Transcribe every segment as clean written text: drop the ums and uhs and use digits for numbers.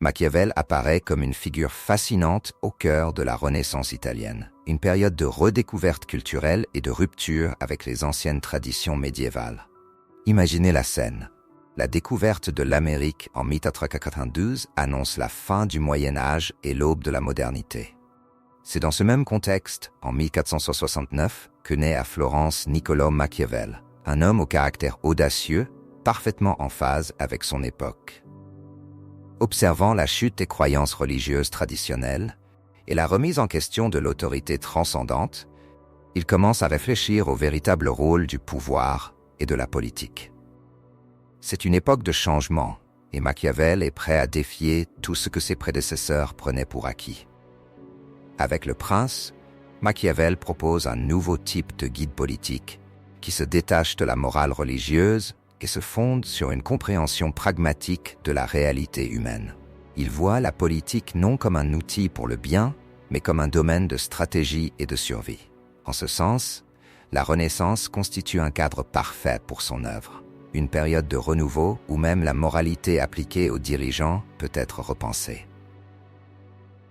Machiavel apparaît comme une figure fascinante au cœur de la Renaissance italienne, une période de redécouverte culturelle et de rupture avec les anciennes traditions médiévales. Imaginez la scène. La découverte de l'Amérique en 1492 annonce la fin du Moyen Âge et l'aube de la modernité. C'est dans ce même contexte, en 1469, que naît à Florence Niccolò Machiavel, un homme au caractère audacieux, parfaitement en phase avec son époque. Observant la chute des croyances religieuses traditionnelles et la remise en question de l'autorité transcendante, il commence à réfléchir au véritable rôle du pouvoir et de la politique. C'est une époque de changement, et Machiavel est prêt à défier tout ce que ses prédécesseurs prenaient pour acquis. Avec Le Prince, Machiavel propose un nouveau type de guide politique qui se détache de la morale religieuse et se fonde sur une compréhension pragmatique de la réalité humaine. Il voit la politique non comme un outil pour le bien, mais comme un domaine de stratégie et de survie. En ce sens, la Renaissance constitue un cadre parfait pour son œuvre, une période de renouveau où même la moralité appliquée aux dirigeants peut être repensée.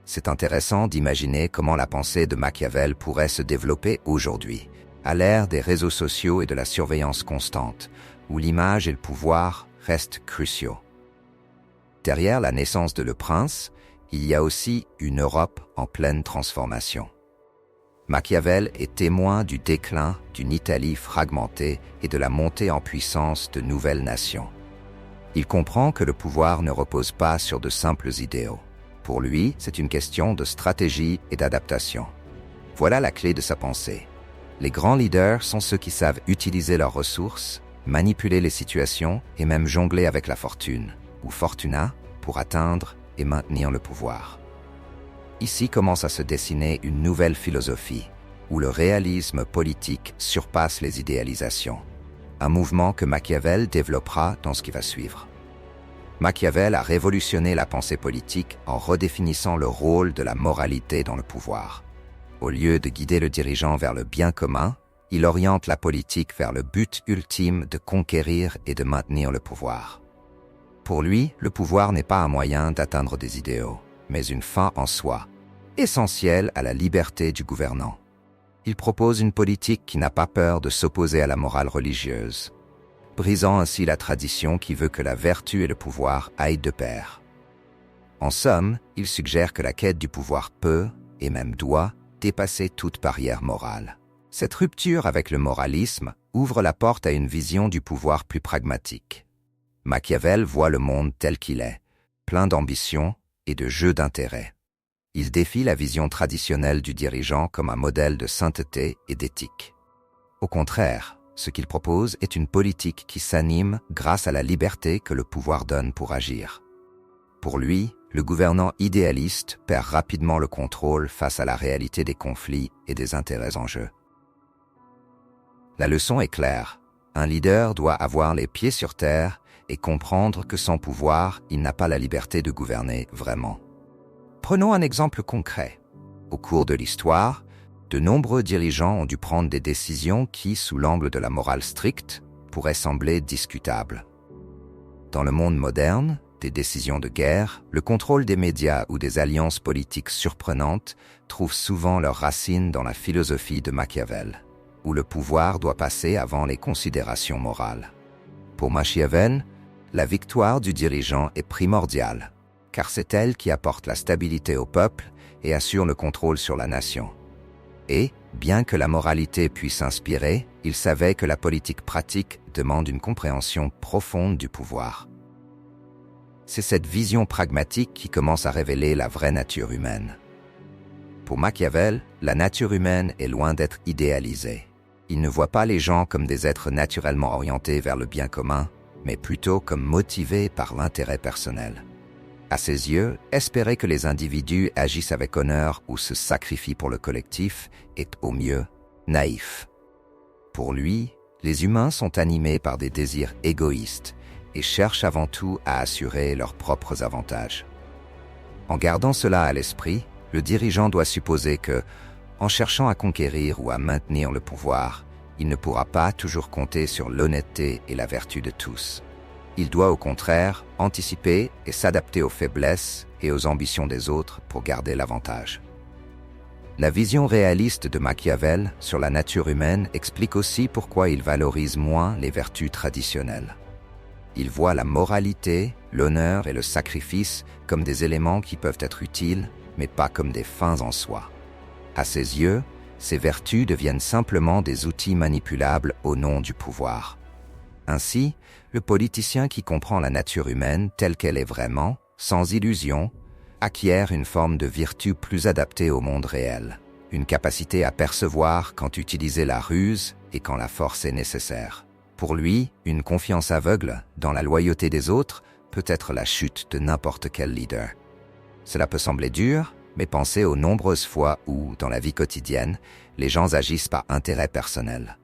C'est intéressant d'imaginer comment la pensée de Machiavel pourrait se développer aujourd'hui, à l'ère des réseaux sociaux et de la surveillance constante, où l'image et le pouvoir restent cruciaux. Derrière la naissance de Le Prince, il y a aussi une Europe en pleine transformation. Machiavel est témoin du déclin d'une Italie fragmentée et de la montée en puissance de nouvelles nations. Il comprend que le pouvoir ne repose pas sur de simples idéaux. Pour lui, c'est une question de stratégie et d'adaptation. Voilà la clé de sa pensée. Les grands leaders sont ceux qui savent utiliser leurs ressources, manipuler les situations et même jongler avec la fortune, ou fortuna, pour atteindre et maintenir le pouvoir. Ici commence à se dessiner une nouvelle philosophie, où le réalisme politique surpasse les idéalisations, un mouvement que Machiavel développera dans ce qui va suivre. Machiavel a révolutionné la pensée politique en redéfinissant le rôle de la moralité dans le pouvoir. Au lieu de guider le dirigeant vers le bien commun, il oriente la politique vers le but ultime de conquérir et de maintenir le pouvoir. Pour lui, le pouvoir n'est pas un moyen d'atteindre des idéaux, mais une fin en soi, essentielle à la liberté du gouvernant. Il propose une politique qui n'a pas peur de s'opposer à la morale religieuse, brisant ainsi la tradition qui veut que la vertu et le pouvoir aillent de pair. En somme, il suggère que la quête du pouvoir peut, et même doit, dépasser toute barrière morale. Cette rupture avec le moralisme ouvre la porte à une vision du pouvoir plus pragmatique. Machiavel voit le monde tel qu'il est, plein d'ambition et de jeux d'intérêts. Il défie la vision traditionnelle du dirigeant comme un modèle de sainteté et d'éthique. Au contraire, ce qu'il propose est une politique qui s'anime grâce à la liberté que le pouvoir donne pour agir. Pour lui, le gouvernant idéaliste perd rapidement le contrôle face à la réalité des conflits et des intérêts en jeu. La leçon est claire. Un leader doit avoir les pieds sur terre et comprendre que sans pouvoir, il n'a pas la liberté de gouverner vraiment. Prenons un exemple concret. Au cours de l'histoire, de nombreux dirigeants ont dû prendre des décisions qui, sous l'angle de la morale stricte, pourraient sembler discutables. Dans le monde moderne, des décisions de guerre, le contrôle des médias ou des alliances politiques surprenantes trouvent souvent leurs racines dans la philosophie de Machiavel, où le pouvoir doit passer avant les considérations morales. Pour Machiavel, la victoire du dirigeant est primordiale, car c'est elle qui apporte la stabilité au peuple et assure le contrôle sur la nation. Et, bien que la moralité puisse inspirer, il savait que la politique pratique demande une compréhension profonde du pouvoir. C'est cette vision pragmatique qui commence à révéler la vraie nature humaine. Pour Machiavel, la nature humaine est loin d'être idéalisée. Il ne voit pas les gens comme des êtres naturellement orientés vers le bien commun, mais plutôt comme motivés par l'intérêt personnel. À ses yeux, espérer que les individus agissent avec honneur ou se sacrifient pour le collectif est au mieux naïf. Pour lui, les humains sont animés par des désirs égoïstes et cherchent avant tout à assurer leurs propres avantages. En gardant cela à l'esprit, le dirigeant doit supposer que, en cherchant à conquérir ou à maintenir le pouvoir, il ne pourra pas toujours compter sur l'honnêteté et la vertu de tous. Il doit au contraire anticiper et s'adapter aux faiblesses et aux ambitions des autres pour garder l'avantage. La vision réaliste de Machiavel sur la nature humaine explique aussi pourquoi il valorise moins les vertus traditionnelles. Il voit la moralité, l'honneur et le sacrifice comme des éléments qui peuvent être utiles, mais pas comme des fins en soi. À ses yeux, ces vertus deviennent simplement des outils manipulables au nom du pouvoir. Ainsi, le politicien qui comprend la nature humaine telle qu'elle est vraiment, sans illusion, acquiert une forme de vertu plus adaptée au monde réel, une capacité à percevoir quand utiliser la ruse et quand la force est nécessaire. Pour lui, une confiance aveugle dans la loyauté des autres peut être la chute de n'importe quel leader. Cela peut sembler dur, mais pensez aux nombreuses fois où, dans la vie quotidienne, les gens agissent par intérêt personnel.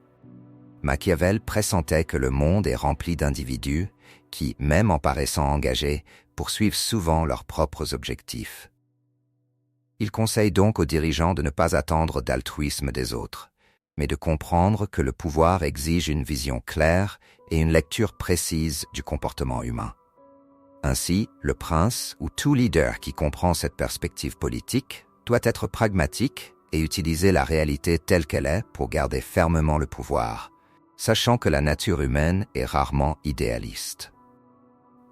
Machiavel pressentait que le monde est rempli d'individus qui, même en paraissant engagés, poursuivent souvent leurs propres objectifs. Il conseille donc aux dirigeants de ne pas attendre d'altruisme des autres, mais de comprendre que le pouvoir exige une vision claire et une lecture précise du comportement humain. Ainsi, le prince ou tout leader qui comprend cette perspective politique doit être pragmatique et utiliser la réalité telle qu'elle est pour garder fermement le pouvoir, sachant que la nature humaine est rarement idéaliste.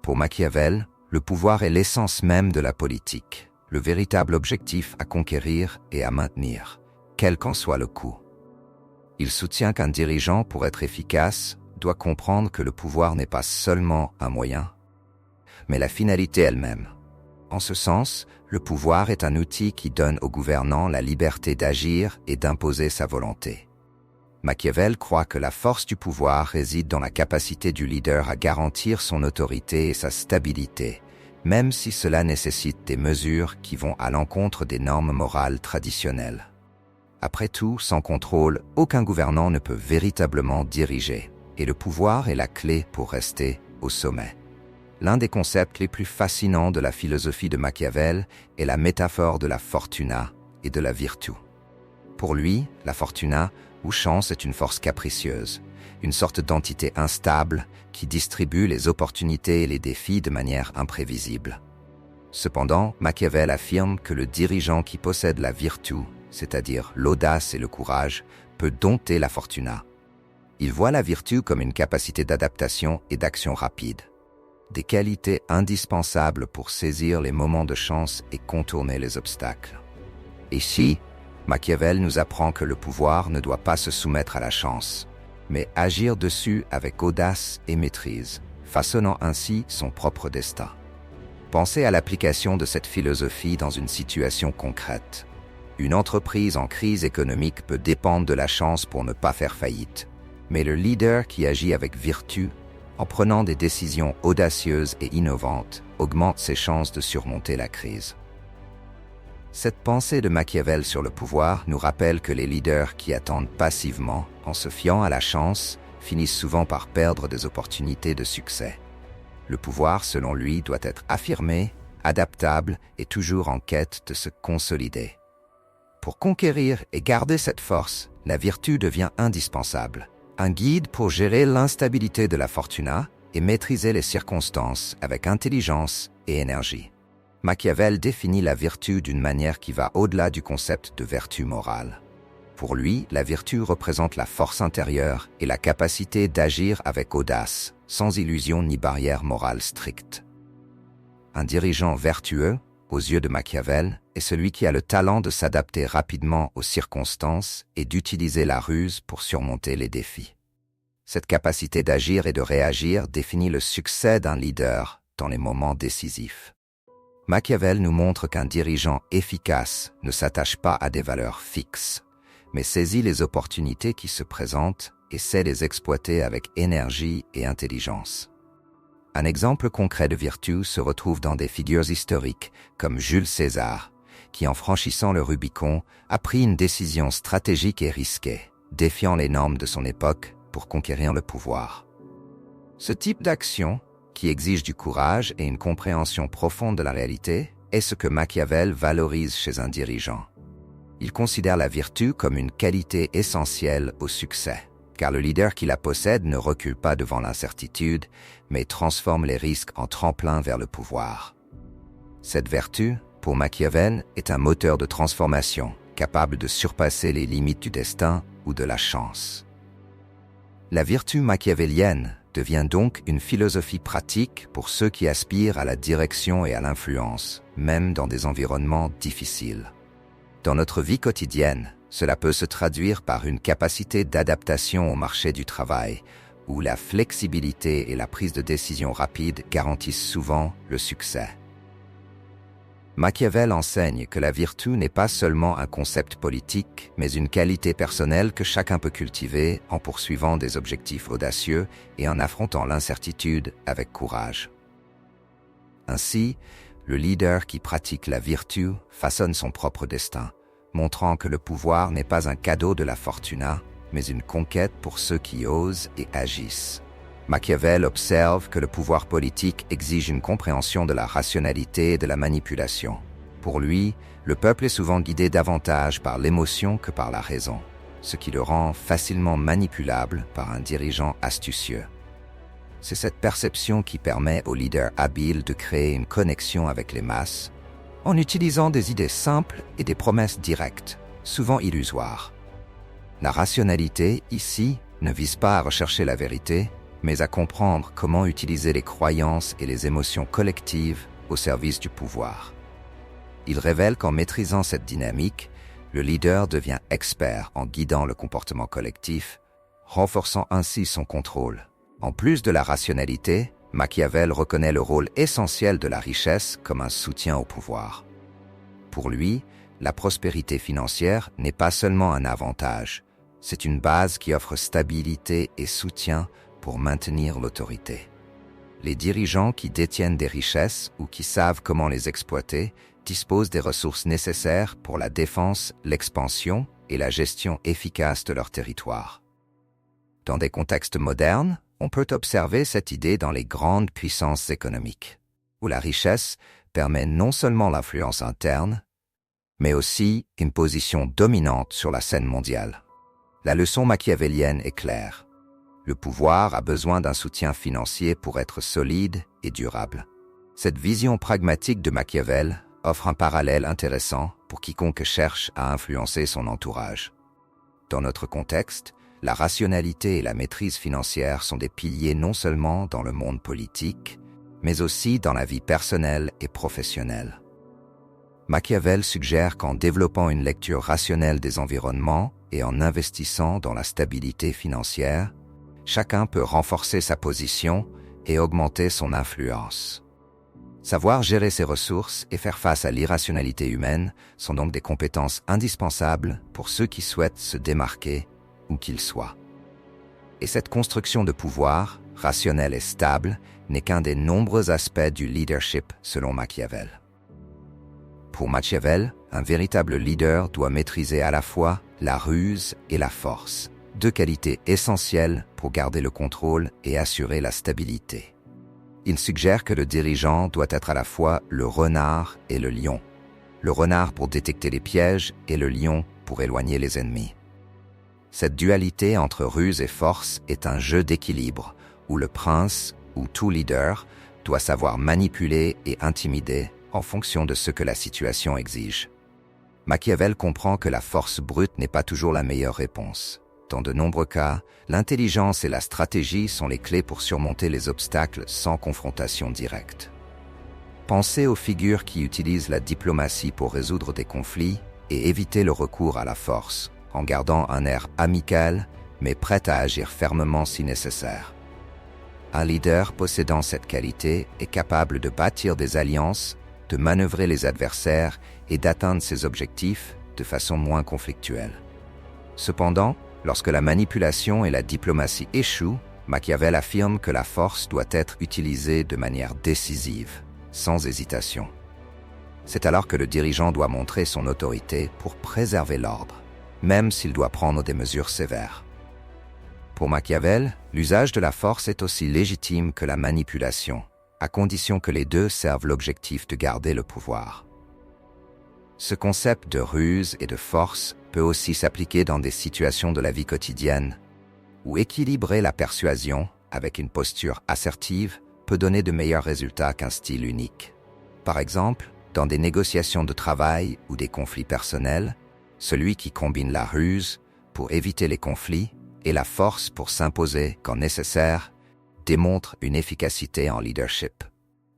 Pour Machiavel, le pouvoir est l'essence même de la politique, le véritable objectif à conquérir et à maintenir, quel qu'en soit le coût. Il soutient qu'un dirigeant, pour être efficace, doit comprendre que le pouvoir n'est pas seulement un moyen, mais la finalité elle-même. En ce sens, le pouvoir est un outil qui donne au gouvernant la liberté d'agir et d'imposer sa volonté. Machiavel croit que la force du pouvoir réside dans la capacité du leader à garantir son autorité et sa stabilité, même si cela nécessite des mesures qui vont à l'encontre des normes morales traditionnelles. Après tout, sans contrôle, aucun gouvernant ne peut véritablement diriger, et le pouvoir est la clé pour rester au sommet. L'un des concepts les plus fascinants de la philosophie de Machiavel est la métaphore de la fortuna et de la virtu. Pour lui, la fortuna, ou chance, est une force capricieuse, une sorte d'entité instable qui distribue les opportunités et les défis de manière imprévisible. Cependant, Machiavel affirme que le dirigeant qui possède la virtu, c'est-à-dire l'audace et le courage, peut dompter la fortuna. Il voit la virtu comme une capacité d'adaptation et d'action rapide, des qualités indispensables pour saisir les moments de chance et contourner les obstacles. Ici, Machiavel nous apprend que le pouvoir ne doit pas se soumettre à la chance, mais agir dessus avec audace et maîtrise, façonnant ainsi son propre destin. Pensez à l'application de cette philosophie dans une situation concrète. Une entreprise en crise économique peut dépendre de la chance pour ne pas faire faillite, mais le leader qui agit avec vertu, en prenant des décisions audacieuses et innovantes, augmente ses chances de surmonter la crise. Cette pensée de Machiavel sur le pouvoir nous rappelle que les leaders qui attendent passivement, en se fiant à la chance, finissent souvent par perdre des opportunités de succès. Le pouvoir, selon lui, doit être affirmé, adaptable et toujours en quête de se consolider. Pour conquérir et garder cette force, la vertu devient indispensable. Un guide pour gérer l'instabilité de la fortuna et maîtriser les circonstances avec intelligence et énergie. Machiavel définit la vertu d'une manière qui va au-delà du concept de vertu morale. Pour lui, la vertu représente la force intérieure et la capacité d'agir avec audace, sans illusion ni barrière morale stricte. Un dirigeant vertueux, aux yeux de Machiavel, est celui qui a le talent de s'adapter rapidement aux circonstances et d'utiliser la ruse pour surmonter les défis. Cette capacité d'agir et de réagir définit le succès d'un leader dans les moments décisifs. Machiavel nous montre qu'un dirigeant efficace ne s'attache pas à des valeurs fixes, mais saisit les opportunités qui se présentent et sait les exploiter avec énergie et intelligence. Un exemple concret de vertu se retrouve dans des figures historiques comme Jules César, qui en franchissant le Rubicon a pris une décision stratégique et risquée, défiant les normes de son époque pour conquérir le pouvoir. Ce type d'action, qui exige du courage et une compréhension profonde de la réalité, est ce que Machiavel valorise chez un dirigeant. Il considère la vertu comme une qualité essentielle au succès, car le leader qui la possède ne recule pas devant l'incertitude, mais transforme les risques en tremplin vers le pouvoir. Cette vertu, pour Machiavel, est un moteur de transformation, capable de surpasser les limites du destin ou de la chance. La vertu machiavélienne devient donc une philosophie pratique pour ceux qui aspirent à la direction et à l'influence, même dans des environnements difficiles. Dans notre vie quotidienne, cela peut se traduire par une capacité d'adaptation au marché du travail, où la flexibilité et la prise de décision rapide garantissent souvent le succès. Machiavel enseigne que la vertu n'est pas seulement un concept politique, mais une qualité personnelle que chacun peut cultiver en poursuivant des objectifs audacieux et en affrontant l'incertitude avec courage. Ainsi, le leader qui pratique la vertu façonne son propre destin, montrant que le pouvoir n'est pas un cadeau de la fortuna, mais une conquête pour ceux qui osent et agissent. Machiavel observe que le pouvoir politique exige une compréhension de la rationalité et de la manipulation. Pour lui, le peuple est souvent guidé davantage par l'émotion que par la raison, ce qui le rend facilement manipulable par un dirigeant astucieux. C'est cette perception qui permet aux leaders habiles de créer une connexion avec les masses, en utilisant des idées simples et des promesses directes, souvent illusoires. La rationalité, ici, ne vise pas à rechercher la vérité, mais à comprendre comment utiliser les croyances et les émotions collectives au service du pouvoir. Il révèle qu'en maîtrisant cette dynamique, le leader devient expert en guidant le comportement collectif, renforçant ainsi son contrôle. En plus de la rationalité, Machiavel reconnaît le rôle essentiel de la richesse comme un soutien au pouvoir. Pour lui, la prospérité financière n'est pas seulement un avantage, c'est une base qui offre stabilité et soutien pour maintenir l'autorité. Les dirigeants qui détiennent des richesses ou qui savent comment les exploiter disposent des ressources nécessaires pour la défense, l'expansion et la gestion efficace de leur territoire. Dans des contextes modernes, on peut observer cette idée dans les grandes puissances économiques, où la richesse permet non seulement l'influence interne, mais aussi une position dominante sur la scène mondiale. La leçon machiavélienne est claire. Le pouvoir a besoin d'un soutien financier pour être solide et durable. Cette vision pragmatique de Machiavel offre un parallèle intéressant pour quiconque cherche à influencer son entourage. Dans notre contexte, la rationalité et la maîtrise financière sont des piliers non seulement dans le monde politique, mais aussi dans la vie personnelle et professionnelle. Machiavel suggère qu'en développant une lecture rationnelle des environnements et en investissant dans la stabilité financière, chacun peut renforcer sa position et augmenter son influence. Savoir gérer ses ressources et faire face à l'irrationalité humaine sont donc des compétences indispensables pour ceux qui souhaitent se démarquer où qu'ils soient. Et cette construction de pouvoir, rationnelle et stable, n'est qu'un des nombreux aspects du leadership selon Machiavel. Pour Machiavel, un véritable leader doit maîtriser à la fois la ruse et la force, deux qualités essentielles pour garder le contrôle et assurer la stabilité. Il suggère que le dirigeant doit être à la fois le renard et le lion. Le renard pour détecter les pièges et le lion pour éloigner les ennemis. Cette dualité entre ruse et force est un jeu d'équilibre où le prince, ou tout leader, doit savoir manipuler et intimider en fonction de ce que la situation exige. Machiavel comprend que la force brute n'est pas toujours la meilleure réponse. Dans de nombreux cas, l'intelligence et la stratégie sont les clés pour surmonter les obstacles sans confrontation directe. Pensez aux figures qui utilisent la diplomatie pour résoudre des conflits et éviter le recours à la force, en gardant un air amical, mais prêt à agir fermement si nécessaire. Un leader possédant cette qualité est capable de bâtir des alliances, de manœuvrer les adversaires et d'atteindre ses objectifs de façon moins conflictuelle. Cependant, lorsque la manipulation et la diplomatie échouent, Machiavel affirme que la force doit être utilisée de manière décisive, sans hésitation. C'est alors que le dirigeant doit montrer son autorité pour préserver l'ordre, même s'il doit prendre des mesures sévères. Pour Machiavel, l'usage de la force est aussi légitime que la manipulation, à condition que les deux servent l'objectif de garder le pouvoir. Ce concept de ruse et de force peut aussi s'appliquer dans des situations de la vie quotidienne. ou équilibrer la persuasion avec une posture assertive peut donner de meilleurs résultats qu'un style unique. Par exemple, dans des négociations de travail ou des conflits personnels, celui qui combine la ruse pour éviter les conflits et la force pour s'imposer quand nécessaire démontre une efficacité en leadership.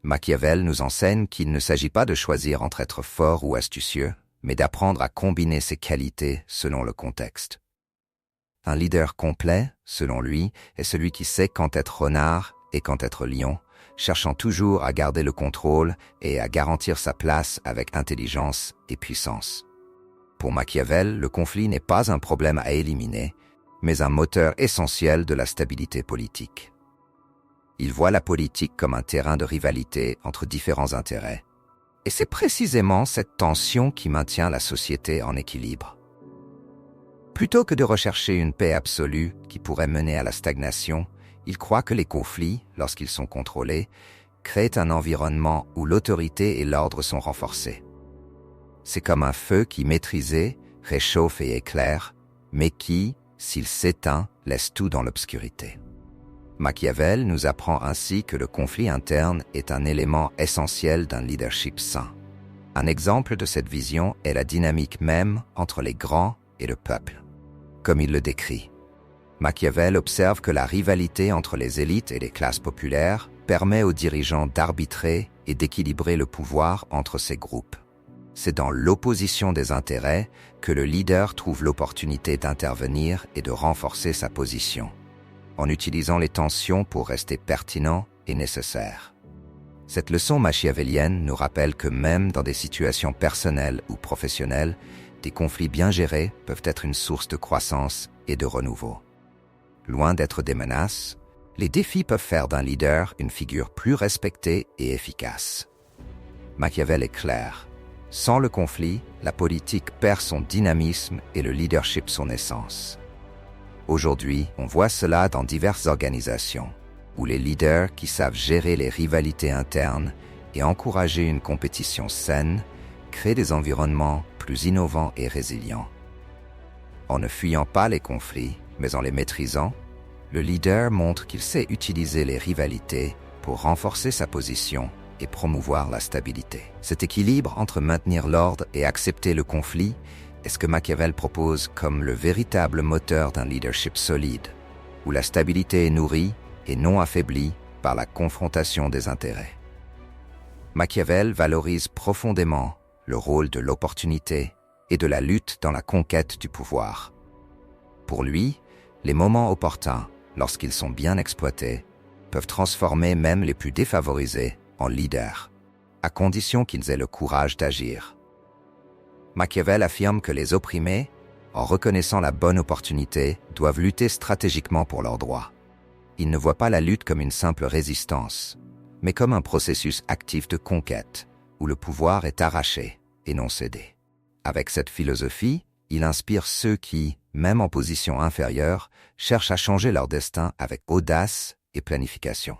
Machiavel nous enseigne qu'il ne s'agit pas de choisir entre être fort ou astucieux, mais d'apprendre à combiner ses qualités selon le contexte. Un leader complet, selon lui, est celui qui sait quand être renard et quand être lion, cherchant toujours à garder le contrôle et à garantir sa place avec intelligence et puissance. Pour Machiavel, le conflit n'est pas un problème à éliminer, mais un moteur essentiel de la stabilité politique. Il voit la politique comme un terrain de rivalité entre différents intérêts. Et c'est précisément cette tension qui maintient la société en équilibre. Plutôt que de rechercher une paix absolue qui pourrait mener à la stagnation, il croit que les conflits, lorsqu'ils sont contrôlés, créent un environnement où l'autorité et l'ordre sont renforcés. C'est comme un feu qui, maîtrisé, réchauffe et éclaire, mais qui, s'il s'éteint, laisse tout dans l'obscurité. Machiavel nous apprend ainsi que le conflit interne est un élément essentiel d'un leadership sain. Un exemple de cette vision est la dynamique même entre les grands et le peuple. Comme il le décrit, Machiavel observe que la rivalité entre les élites et les classes populaires permet aux dirigeants d'arbitrer et d'équilibrer le pouvoir entre ces groupes. C'est dans l'opposition des intérêts que le leader trouve l'opportunité d'intervenir et de renforcer sa position, en utilisant les tensions pour rester pertinent et nécessaire. Cette leçon machiavélienne nous rappelle que même dans des situations personnelles ou professionnelles, des conflits bien gérés peuvent être une source de croissance et de renouveau. Loin d'être des menaces, les défis peuvent faire d'un leader une figure plus respectée et efficace. Machiavel est clair. Sans le conflit, la politique perd son dynamisme et le leadership son essence. Aujourd'hui, on voit cela dans diverses organisations, où les leaders qui savent gérer les rivalités internes et encourager une compétition saine créent des environnements plus innovants et résilients. En ne fuyant pas les conflits, mais en les maîtrisant, le leader montre qu'il sait utiliser les rivalités pour renforcer sa position et promouvoir la stabilité. Cet équilibre entre maintenir l'ordre et accepter le conflit est ce que Machiavel propose comme le véritable moteur d'un leadership solide, où la stabilité est nourrie et non affaiblie par la confrontation des intérêts. Machiavel valorise profondément le rôle de l'opportunité et de la lutte dans la conquête du pouvoir. Pour lui, les moments opportuns, lorsqu'ils sont bien exploités, peuvent transformer même les plus défavorisés en leaders, à condition qu'ils aient le courage d'agir. Machiavel affirme que les opprimés, en reconnaissant la bonne opportunité, doivent lutter stratégiquement pour leurs droits. Il ne voit pas la lutte comme une simple résistance, mais comme un processus actif de conquête, où le pouvoir est arraché et non cédé. Avec cette philosophie, il inspire ceux qui, même en position inférieure, cherchent à changer leur destin avec audace et planification.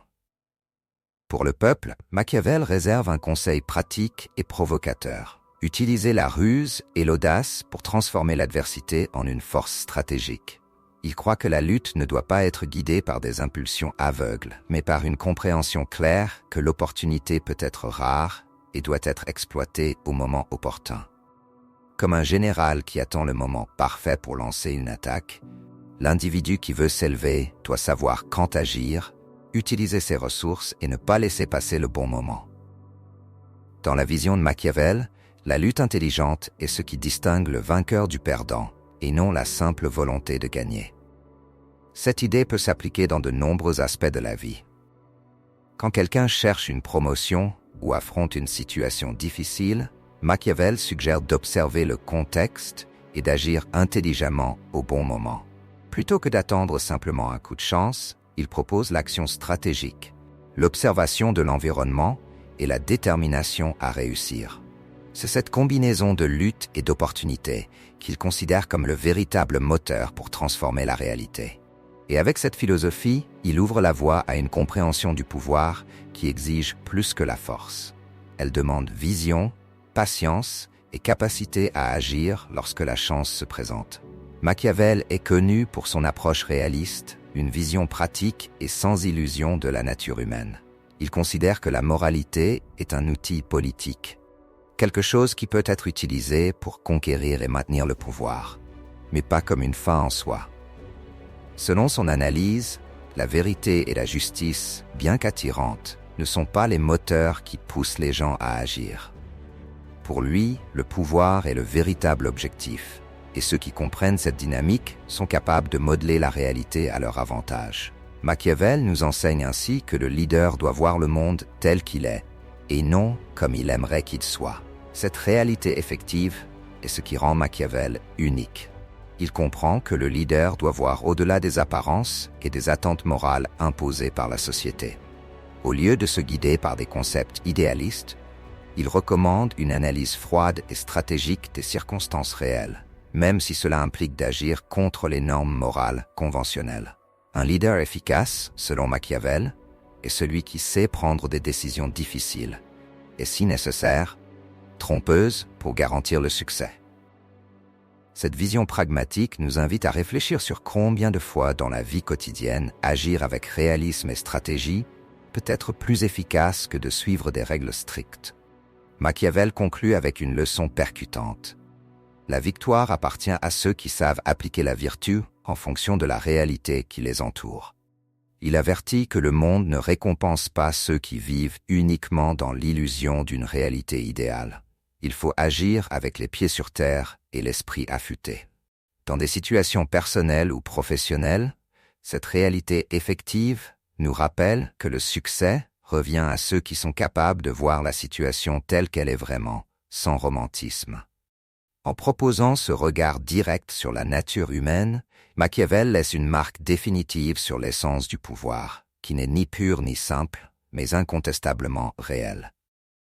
Pour le peuple, Machiavel réserve un conseil pratique et provocateur. Utiliser la ruse et l'audace pour transformer l'adversité en une force stratégique. Il croit que la lutte ne doit pas être guidée par des impulsions aveugles, mais par une compréhension claire que l'opportunité peut être rare et doit être exploitée au moment opportun. Comme un général qui attend le moment parfait pour lancer une attaque, l'individu qui veut s'élever doit savoir quand agir, utiliser ses ressources et ne pas laisser passer le bon moment. Dans la vision de Machiavel, la lutte intelligente est ce qui distingue le vainqueur du perdant et non la simple volonté de gagner. Cette idée peut s'appliquer dans de nombreux aspects de la vie. Quand quelqu'un cherche une promotion ou affronte une situation difficile, Machiavel suggère d'observer le contexte et d'agir intelligemment au bon moment. Plutôt que d'attendre simplement un coup de chance, il propose l'action stratégique, l'observation de l'environnement et la détermination à réussir. C'est cette combinaison de lutte et d'opportunité qu'il considère comme le véritable moteur pour transformer la réalité. Et avec cette philosophie, il ouvre la voie à une compréhension du pouvoir qui exige plus que la force. Elle demande vision, patience et capacité à agir lorsque la chance se présente. Machiavel est connu pour son approche réaliste, une vision pratique et sans illusion de la nature humaine. Il considère que la moralité est un outil politique, quelque chose qui peut être utilisé pour conquérir et maintenir le pouvoir, mais pas comme une fin en soi. Selon son analyse, la vérité et la justice, bien qu'attirantes, ne sont pas les moteurs qui poussent les gens à agir. Pour lui, le pouvoir est le véritable objectif, et ceux qui comprennent cette dynamique sont capables de modeler la réalité à leur avantage. Machiavel nous enseigne ainsi que le leader doit voir le monde tel qu'il est, et non comme il aimerait qu'il soit. Cette réalité effective est ce qui rend Machiavel unique. Il comprend que le leader doit voir au-delà des apparences et des attentes morales imposées par la société. Au lieu de se guider par des concepts idéalistes, il recommande une analyse froide et stratégique des circonstances réelles, même si cela implique d'agir contre les normes morales conventionnelles. Un leader efficace, selon Machiavel, est celui qui sait prendre des décisions difficiles et, si nécessaire, trompeuses pour garantir le succès. Cette vision pragmatique nous invite à réfléchir sur combien de fois dans la vie quotidienne, agir avec réalisme et stratégie peut être plus efficace que de suivre des règles strictes. Machiavel conclut avec une leçon percutante. La victoire appartient à ceux qui savent appliquer la vertu en fonction de la réalité qui les entoure. Il avertit que le monde ne récompense pas ceux qui vivent uniquement dans l'illusion d'une réalité idéale. Il faut agir avec les pieds sur terre et l'esprit affûté. Dans des situations personnelles ou professionnelles, cette réalité effective nous rappelle que le succès revient à ceux qui sont capables de voir la situation telle qu'elle est vraiment, sans romantisme. En proposant ce regard direct sur la nature humaine, Machiavel laisse une marque définitive sur l'essence du pouvoir, qui n'est ni pure ni simple, mais incontestablement réelle.